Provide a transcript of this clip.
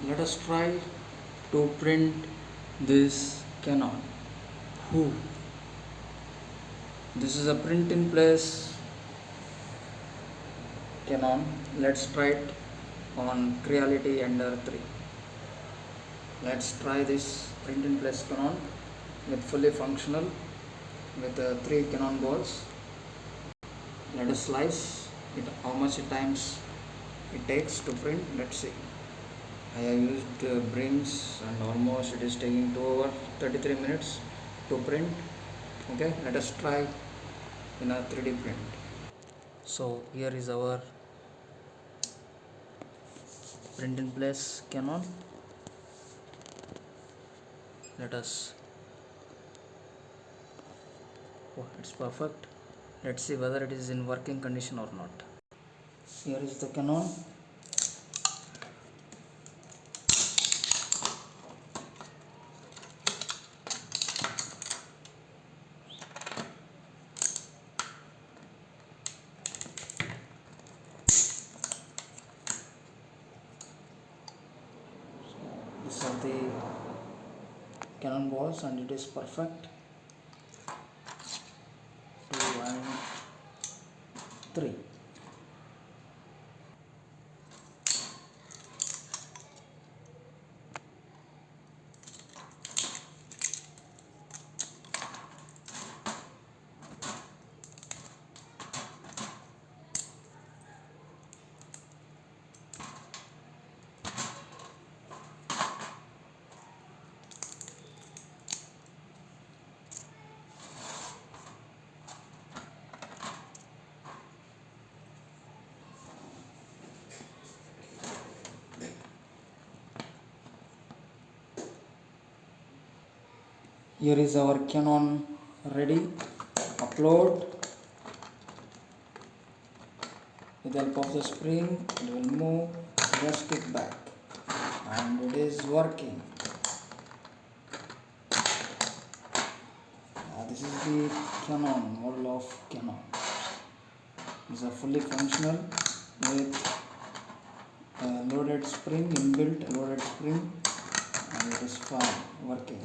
Let us try to print this Canon. Who? This is a print in place Canon. Let's try it on Creality Ender 3. Let's try this print in place Canon with fully functional with 3 Canon balls. Let us slice it, how much times it takes to print. Let's see. I have used brings and almost it is taking 2 hours 33 minutes to print. Okay, let us try in a 3D print. So here is our print in place Canon. Let us, oh, it's perfect. Let's see whether it is in working condition or not. Here is the Canon. These are the Canon balls and it is perfect. 2 and 3. Here is our Canon ready. Upload. With the help of the spring, it will move, just kick back, and it is working. This is the Canon model of Canon. These are fully functional with a loaded spring, inbuilt loaded spring, and it is fine working.